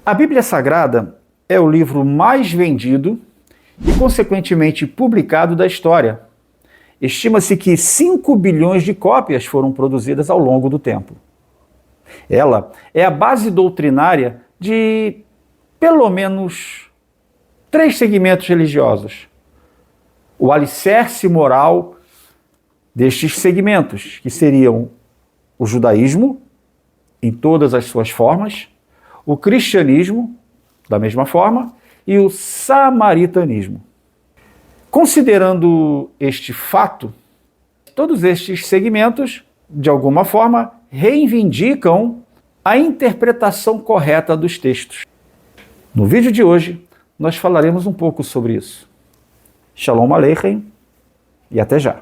A Bíblia Sagrada é o livro mais vendido e, consequentemente, publicado da história. Estima-se que 5 bilhões de cópias foram produzidas ao longo do tempo. Ela é a base doutrinária de, pelo menos, 3 segmentos religiosos. O alicerce moral destes segmentos, que seriam o judaísmo, em todas as suas formas, o cristianismo, da mesma forma, e o samaritanismo. Considerando este fato, todos estes segmentos, de alguma forma, reivindicam a interpretação correta dos textos. No vídeo de hoje, nós falaremos um pouco sobre isso. Shalom Aleichem e até já!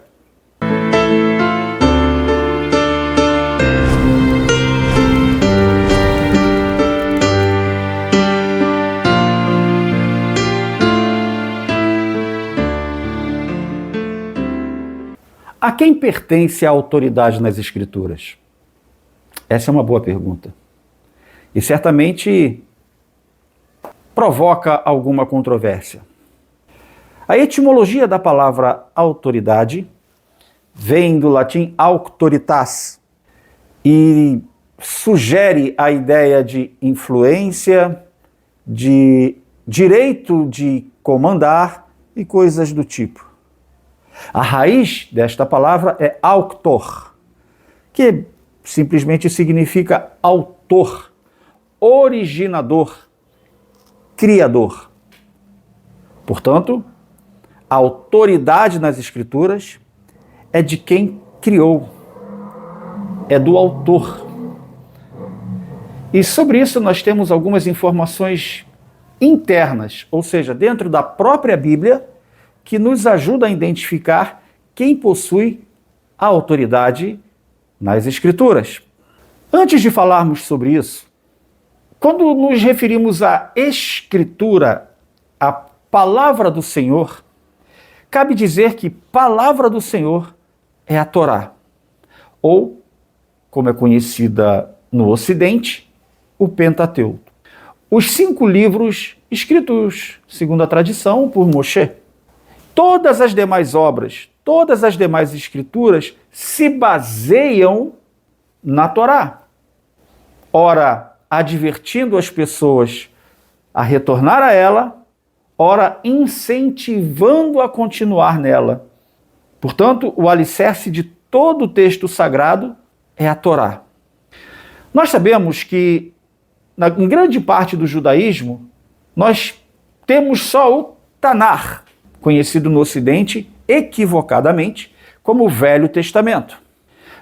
A quem pertence a autoridade nas Escrituras? Essa é uma boa pergunta. E certamente provoca alguma controvérsia. A etimologia da palavra autoridade vem do latim auctoritas e sugere a ideia de influência, de direito de comandar e coisas do tipo. A raiz desta palavra é auctor, que simplesmente significa autor, originador, criador. Portanto, a autoridade nas Escrituras é de quem criou, é do autor. E sobre isso nós temos algumas informações internas, ou seja, dentro da própria Bíblia, que nos ajuda a identificar quem possui a autoridade nas Escrituras. Antes de falarmos sobre isso, quando nos referimos à Escritura, à palavra do Senhor, cabe dizer que palavra do Senhor é a Torá, ou, como é conhecida no Ocidente, o Pentateuco. Os 5 livros escritos, segundo a tradição, por Moshe. Todas as demais obras, todas as demais escrituras se baseiam na Torá. Ora, advertindo as pessoas a retornar a ela, ora, incentivando a continuar nela. Portanto, o alicerce de todo o texto sagrado é a Torá. Nós sabemos que, em grande parte do judaísmo, nós temos só o Tanar, conhecido no Ocidente, equivocadamente, como o Velho Testamento.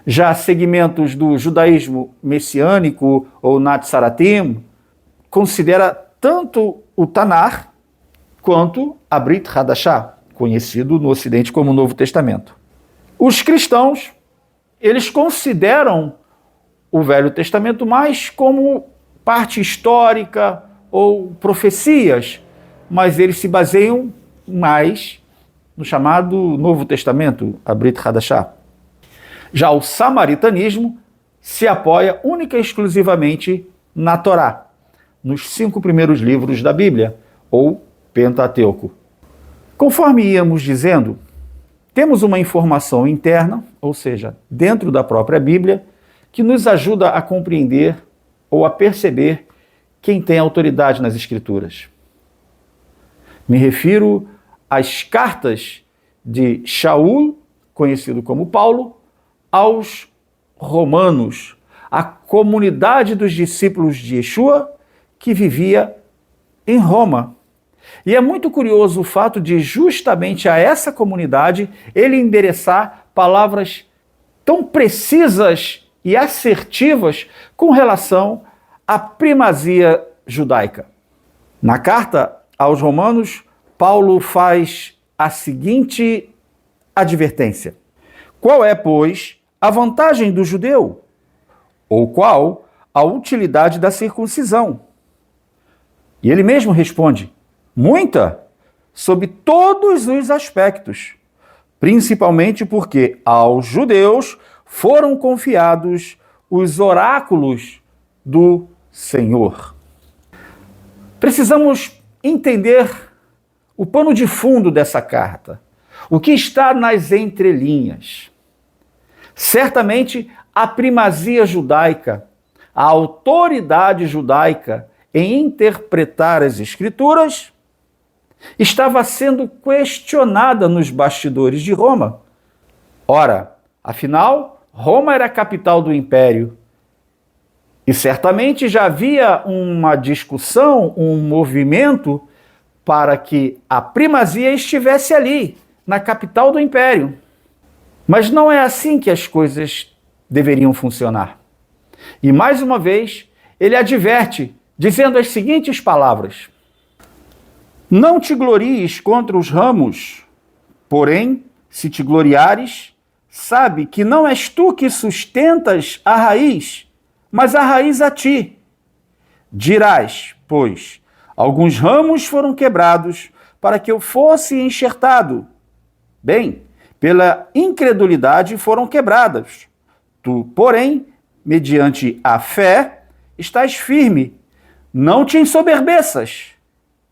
Já segmentos do judaísmo messiânico ou Natsaratim considera tanto o Tanar quanto a Brit Hadashah, conhecido no Ocidente como o Novo Testamento. Os cristãos, eles consideram o Velho Testamento mais como parte histórica ou profecias, mas eles se baseiam mais no chamado Novo Testamento, a Brit Hadashah. Já o samaritanismo se apoia única e exclusivamente na Torá, nos 5 primeiros livros da Bíblia, ou Pentateuco. Conforme íamos dizendo, temos uma informação interna, ou seja, dentro da própria Bíblia, que nos ajuda a compreender ou a perceber quem tem autoridade nas Escrituras. Me refiro às cartas de Shaul, conhecido como Paulo, aos romanos, a comunidade dos discípulos de Yeshua que vivia em Roma. E é muito curioso o fato de justamente a essa comunidade ele endereçar palavras tão precisas e assertivas com relação à primazia judaica. Na carta aos romanos, Paulo faz a seguinte advertência: qual é, pois, a vantagem do judeu? Ou qual a utilidade da circuncisão? E ele mesmo responde: muita, sob todos os aspectos, principalmente porque aos judeus foram confiados os oráculos do Senhor. Precisamos entender o pano de fundo dessa carta, o que está nas entrelinhas. Certamente, a primazia judaica, a autoridade judaica em interpretar as Escrituras, estava sendo questionada nos bastidores de Roma. Ora, afinal, Roma era a capital do império. E certamente já havia uma discussão, um movimento para que a primazia estivesse ali, na capital do império. Mas não é assim que as coisas deveriam funcionar. E mais uma vez, ele adverte, dizendo as seguintes palavras: não te glories contra os ramos, porém, se te gloriares, sabe que não és tu que sustentas a raiz, mas a raiz a ti. Dirás, pois, alguns ramos foram quebrados para que eu fosse enxertado. Bem, pela incredulidade foram quebradas. Tu, porém, mediante a fé, estás firme. Não te ensoberbeças,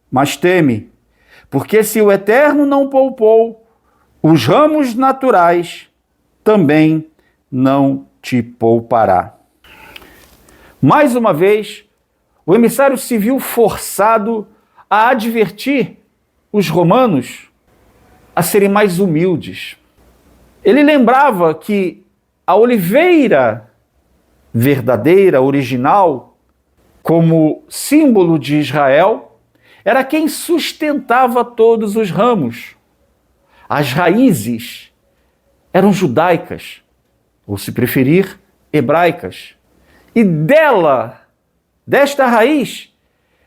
mas teme, porque se o Eterno não poupou os ramos naturais, também não te poupará. Mais uma vez, o emissário se viu forçado a advertir os romanos a serem mais humildes. Ele lembrava que a oliveira verdadeira, original, como símbolo de Israel, era quem sustentava todos os ramos. As raízes eram judaicas, ou se preferir, hebraicas. E desta raiz,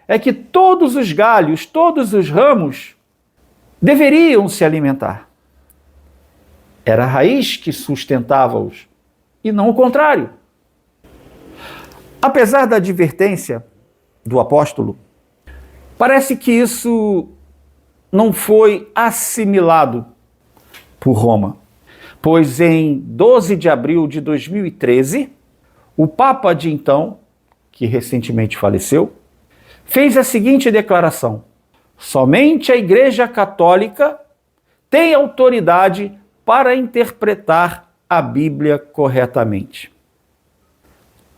é que todos os galhos, todos os ramos deveriam se alimentar. Era a raiz que sustentava-os, e não o contrário. Apesar da advertência do apóstolo, parece que isso não foi assimilado por Roma, pois em 12 de abril de 2013, o Papa de então, que recentemente faleceu, fez a seguinte declaração: somente a Igreja Católica tem autoridade para interpretar a Bíblia corretamente.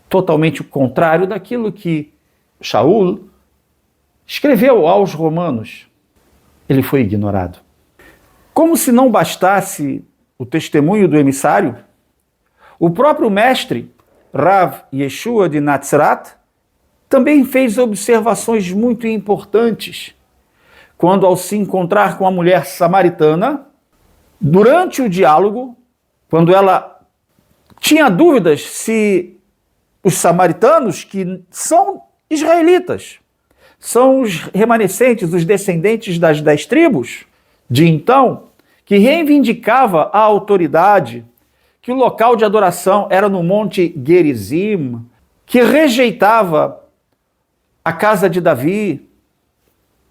Totalmente o contrário daquilo que Shaul escreveu aos romanos. Ele foi ignorado. Como se não bastasse o testemunho do emissário, o próprio mestre, Rav Yeshua de Nazaret, também fez observações muito importantes quando, ao se encontrar com a mulher samaritana, durante o diálogo, quando ela tinha dúvidas se os samaritanos, que são israelitas, são os remanescentes, os descendentes das 10 tribos de então, que reivindicava a autoridade, que o local de adoração era no Monte Gerizim, que rejeitava a casa de Davi,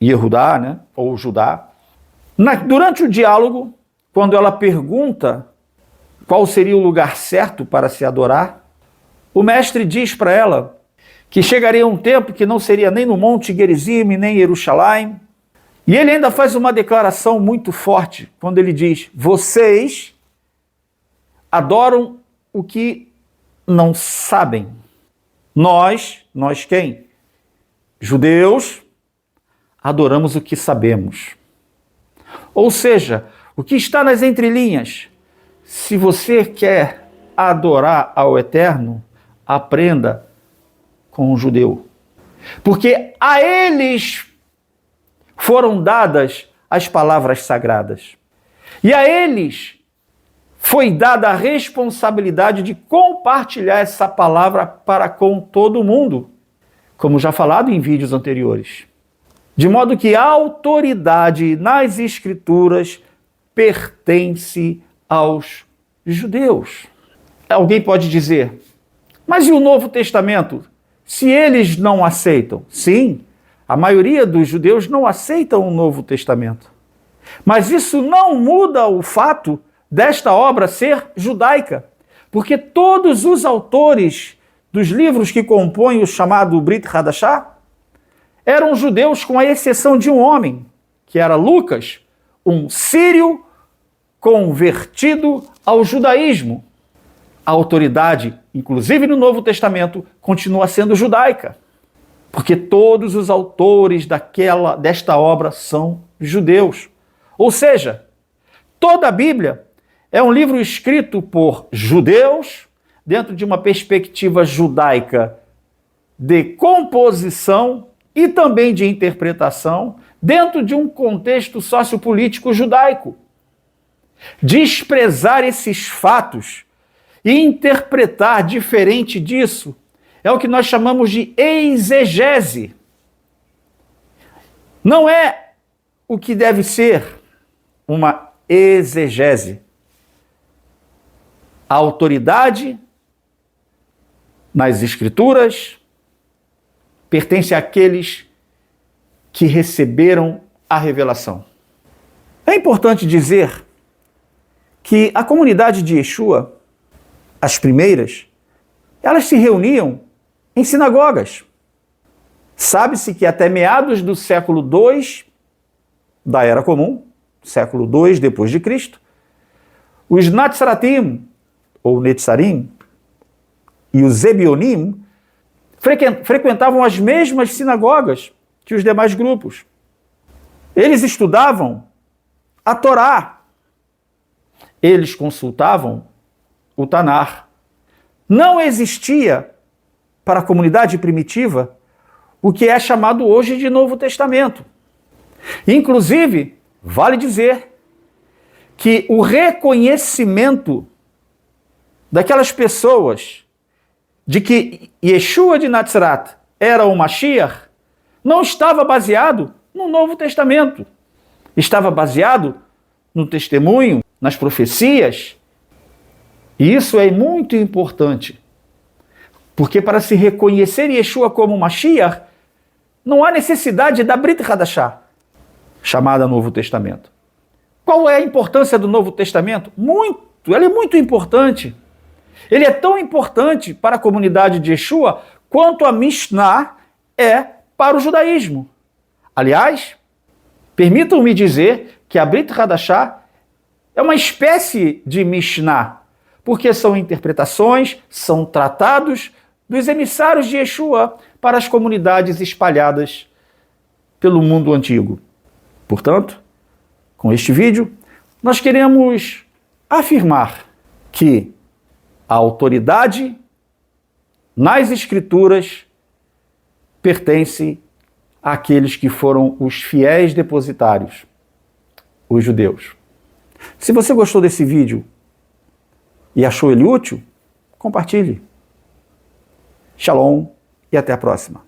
Yehudá, né, ou Judá. Durante o diálogo, quando ela pergunta qual seria o lugar certo para se adorar, o mestre diz para ela que chegaria um tempo que não seria nem no Monte Gerizim, nem em Jerusalém. E ele ainda faz uma declaração muito forte, quando ele diz: vocês adoram o que não sabem. Nós quem? Judeus, adoramos o que sabemos. Ou seja, o que está nas entrelinhas? Se você quer adorar ao Eterno, aprenda com o judeu. Porque a eles foram dadas as palavras sagradas. E a eles foi dada a responsabilidade de compartilhar essa palavra para com todo mundo, como já falado em vídeos anteriores. De modo que a autoridade nas Escrituras pertence aos judeus. Alguém pode dizer: mas e o Novo Testamento? Se eles não aceitam? Sim, a maioria dos judeus não aceitam o Novo Testamento. Mas isso não muda o fato desta obra ser judaica, porque todos os autores dos livros que compõem o chamado Brit Hadashah, eram judeus, com a exceção de um homem, que era Lucas, um sírio convertido ao judaísmo. A autoridade, inclusive no Novo Testamento, continua sendo judaica, porque todos os autores desta obra são judeus. Ou seja, toda a Bíblia é um livro escrito por judeus, dentro de uma perspectiva judaica de composição e também de interpretação, dentro de um contexto sociopolítico judaico. Desprezar esses fatos e interpretar diferente disso é o que nós chamamos de exegese. Não é o que deve ser uma exegese. A autoridade nas Escrituras pertence àqueles que receberam a revelação. É importante dizer que a comunidade de Yeshua, as primeiras, elas se reuniam em sinagogas. Sabe-se que até meados do século II da Era Comum, século II depois de Cristo, os Natsaratim, ou Netzarim, e os Zebionim frequentavam as mesmas sinagogas que os demais grupos. Eles estudavam a Torá. Eles consultavam o Tanar. Não existia, para a comunidade primitiva, o que é chamado hoje de Novo Testamento. Inclusive, vale dizer que o reconhecimento daquelas pessoas de que Yeshua de Nazaret era o Mashiach não estava baseado no Novo Testamento. Estava baseado no testemunho, nas profecias. E isso é muito importante. Porque para se reconhecer Yeshua como Mashiach, não há necessidade da Brit Hadashah, chamada Novo Testamento. Qual é a importância do Novo Testamento? Ele é muito importante. Ele é tão importante para a comunidade de Yeshua quanto a Mishnah é para o judaísmo. Aliás, permitam-me dizer que a Brit Hadashah é uma espécie de Mishnah, porque são interpretações, são tratados dos emissários de Yeshua para as comunidades espalhadas pelo mundo antigo. Portanto, com este vídeo, nós queremos afirmar que a autoridade nas Escrituras pertence àqueles que foram os fiéis depositários, os judeus. Se você gostou desse vídeo e achou ele útil, compartilhe. Shalom e até a próxima.